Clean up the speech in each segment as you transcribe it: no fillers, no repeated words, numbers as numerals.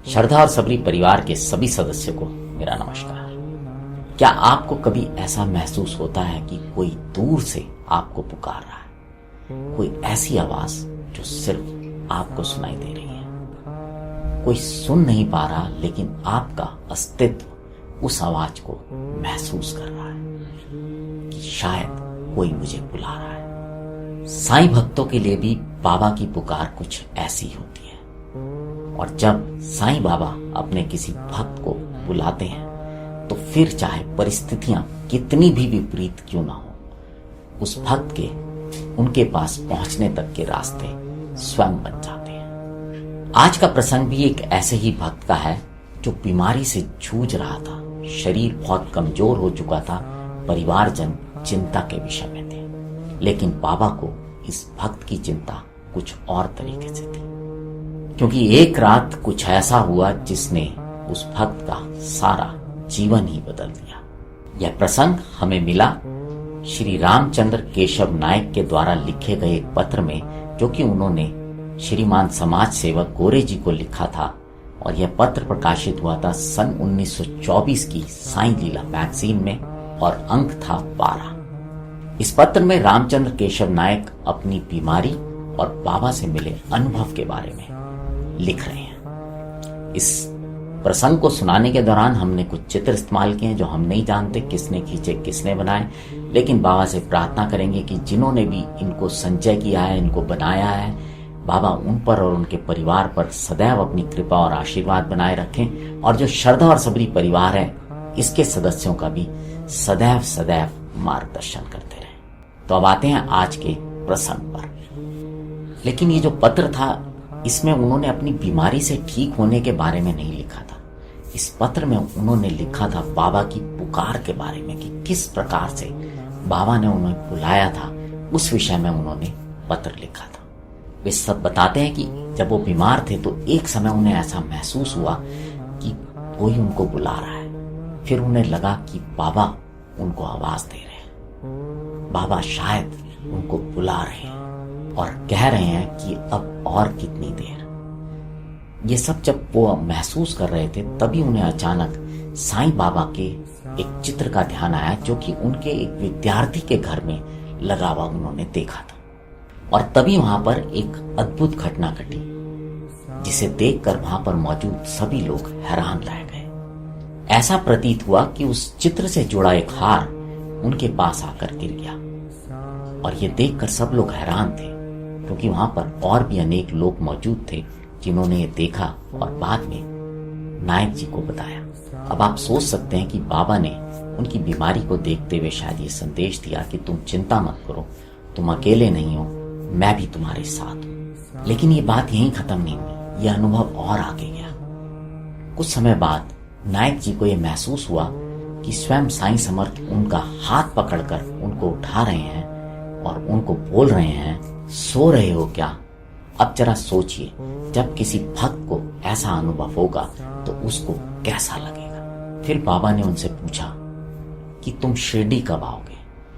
श्रद्धा और सबरी परिवार के सभी सदस्यों को मेरा नमस्कार। क्या आपको कभी ऐसा महसूस होता है कि कोई दूर से आपको पुकार रहा है? कोई ऐसी आवाज जो सिर्फ आपको सुनाई दे रही है। कोई सुन नहीं पा रहा, लेकिन आपका अस्तित्व उस आवाज को महसूस कर रहा है कि शायद कोई मुझे बुला रहा है। साईं भक्तों के लिए भी बाबा की पुकार कुछ ऐसी होती है। और जब साईं बाबा अपने किसी भक्त को बुलाते हैं तो फिर चाहे परिस्थितियां कितनी भी विपरीत क्यों ना हो, उस भक्त के उनके पास पहुंचने तक के रास्ते स्वयं बन जाते हैं। आज का प्रसंग भी एक ऐसे ही भक्त का है जो बीमारी से जूझ रहा था। शरीर बहुत कमजोर हो चुका था, परिवारजन चिंता के विषय में थे, लेकिन बाबा को इस भक्त की चिंता कुछ और तरीके से थी, क्योंकि एक रात कुछ ऐसा हुआ जिसने उस भक्त का सारा जीवन ही बदल दिया। यह प्रसंग हमें मिला श्री रामचंद्र केशव नायक के द्वारा लिखे गए एक पत्र में, जो कि उन्होंने श्रीमान समाज सेवक गोरे जी को लिखा था। और यह पत्र प्रकाशित हुआ था सन 1924 की साईं लीला मैगजीन में और अंक था 12। इस पत्र में रामचंद्र केशव नायक अपनी बीमारी और बाबा से मिले अनुभव के बारे में लिख रहे हैं। इस प्रसंग को सुनाने के दौरान हमने कुछ चित्र इस्तेमाल किए जो हम नहीं जानते किसने खींचे, किसने बनाए, लेकिन बाबा से प्रार्थना करेंगे कि जिन्होंने भी इनको संचय किया है, इनको बनाया है, बाबा उन पर और उनके परिवार पर सदैव अपनी कृपा और आशीर्वाद बनाए रखें। और जो श्रद्धा और सबरी परिवार है, इसके सदस्यों का भी सदैव सदैव मार्गदर्शन करते रहे। तो अब आते हैं आज के प्रसंग पर। लेकिन ये जो पत्र था, इसमें उन्होंने अपनी बीमारी से ठीक होने के बारे में नहीं लिखा था। इस पत्र में उन्होंने लिखा था बाबा की पुकार के बारे में, कि किस प्रकार से बाबा ने उन्हें बुलाया था, उस विषय में उन्होंने पत्र लिखा था। वे सब बताते हैं कि जब वो बीमार थे तो एक समय उन्हें ऐसा महसूस हुआ कि कोई उनको बुला रहा है। फिर उन्हें लगा कि बाबा उनको आवाज दे रहे हैं, बाबा शायद उनको बुला रहे हैं और कह रहे हैं कि अब और कितनी देर। ये सब जब वो महसूस कर रहे थे, तभी उन्हें अचानक साईं बाबा के एक चित्र का ध्यान आया, जो कि उनके एक विद्यार्थी के घर में लगा हुआ उन्होंने देखा था। और तभी वहां पर एक अद्भुत घटना घटी, जिसे देखकर वहां पर मौजूद सभी लोग हैरान रह गए। ऐसा प्रतीत हुआ कि उस चित्र से जुड़ा एक हार उनके पास आकर गिर गया। और ये देखकर सब लोग हैरान थे, क्योंकि वहां पर और भी अनेक लोग मौजूद थे जिन्होंने ये देखा और बाद में नायक जी को बताया। अब आप सोच सकते हैं कि बाबा ने उनकी बीमारी को देखते हुए शायद ये संदेश दिया कि तुम चिंता मत करो, तुम अकेले नहीं हो, मैं भी तुम्हारे साथ हूं। लेकिन ये बात यहीं खत्म नहीं हुई, यह अनुभव और आगे गया। कुछ समय बाद नायक जी को यह महसूस हुआ कि स्वयं साईं समर्थ उनका हाथ पकड़कर उनको उठा रहे हैं और उनको बोल रहे हैं, सो रहे हो क्या? अब जरा सोचिए, जब किसी भक्त को ऐसा अनुभव होगा तो उसको कैसा लगेगा। फिर बाबा ने उनसे पूछा कि तुम शिरडी कब आओगे?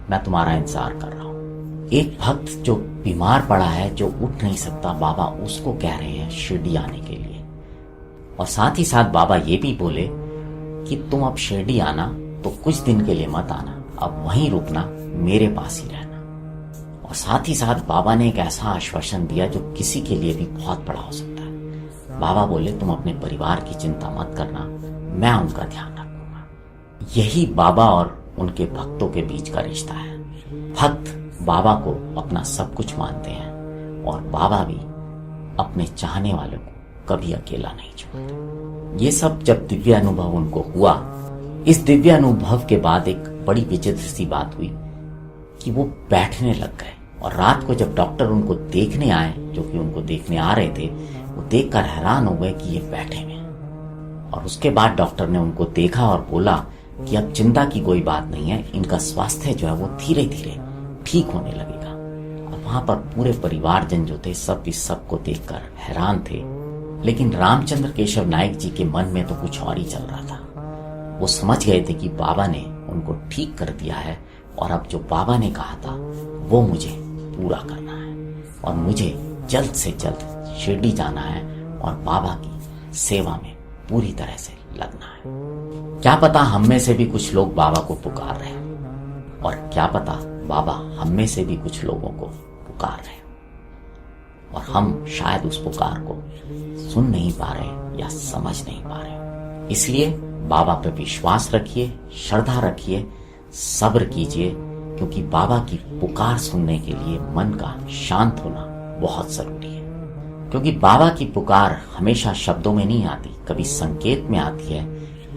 मैं तुम्हारा इंतजार कर रहा हूं। एक भक्त जो बीमार पड़ा है, जो उठ नहीं सकता, बाबा उसको कह रहे हैं शिरडी आने के लिए। और साथ ही साथ बाबा ये भी बोले कि तुम अब शिरडी आना तो कुछ दिन के लिए मत आना, अब वहीं रुकना, मेरे पास ही रहना। और साथ ही साथ बाबा ने एक ऐसा आश्वासन दिया जो किसी के लिए भी बहुत बड़ा हो सकता है। बाबा बोले, तुम अपने परिवार की चिंता मत करना, मैं उनका ध्यान रखूंगा। यही बाबा और उनके भक्तों के बीच का रिश्ता है। भक्त बाबा को अपना सब कुछ मानते हैं और बाबा भी अपने चाहने वालों को कभी अकेला नहीं छोड़ते। ये सब जब दिव्य अनुभव उनको हुआ, इस दिव्य अनुभव के बाद एक बड़ी विचित्र सी बात हुई कि वो बैठने लग गए। और रात को जब डॉक्टर उनको देखने आए, जो कि उनको देखने आ रहे थे, वो देखकर हैरान हो गए कि ये बैठे हुए हैं। और उसके बाद डॉक्टर ने उनको देखा और बोला कि अब चिंता की कोई बात नहीं है, इनका स्वास्थ्य जो है वो धीरे धीरे ठीक होने लगेगा। और वहां पर पूरे परिवारजन जो थे, सब इस सब को देखकर हैरान थे। लेकिन रामचंद्र केशव नायक जी के मन में तो कुछ और ही चल रहा था। वो समझ गए थे कि बाबा ने उनको ठीक कर दिया है और अब जो बाबा ने कहा था वो मुझे पूरा करना है और मुझे जल्द से जल्द शिरडी जाना है और बाबा की सेवा में पूरी तरह से लगना है। क्या पता हम में से भी कुछ लोग बाबा को पुकार रहे हैं, और क्या पता बाबा हम में से भी कुछ लोगों को पुकार रहे हैं, और हम शायद उस पुकार को सुन नहीं पा रहे या समझ नहीं पा रहे। इसलिए बाबा पे विश्वास रखिए, श्रद्धा रखिए, सब्र कीजिए, क्योंकि बाबा की पुकार सुनने के लिए मन का शांत होना बहुत जरूरी है। क्योंकि बाबा की पुकार हमेशा शब्दों में नहीं आती, कभी संकेत में आती है,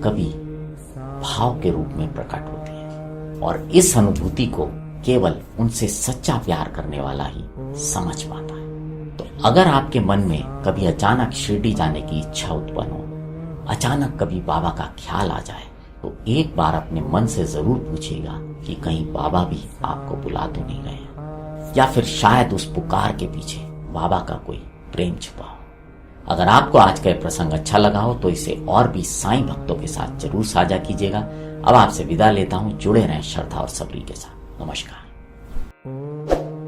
कभी भाव के रूप में प्रकट होती है, और इस अनुभूति को केवल उनसे सच्चा प्यार करने वाला ही समझ पाता है। तो अगर आपके मन में कभी अचानक शिरडी जाने की इच्छा उत्पन्न हो, अचानक कभी बाबा का ख्याल आ जाए, तो एक बार अपने मन से जरूर पूछिएगा कि कहीं बाबा भी आपको बुला तो नहीं रहे हैं, या फिर शायद उस पुकार के पीछे बाबा का कोई प्रेम छुपा हो। अगर आपको आज का प्रसंग अच्छा लगा हो तो इसे और भी साईं भक्तों के साथ जरूर साझा कीजिएगा। अब आपसे विदा लेता हूं, जुड़े रहें श्रद्धा और सबरी के साथ। नमस्कार।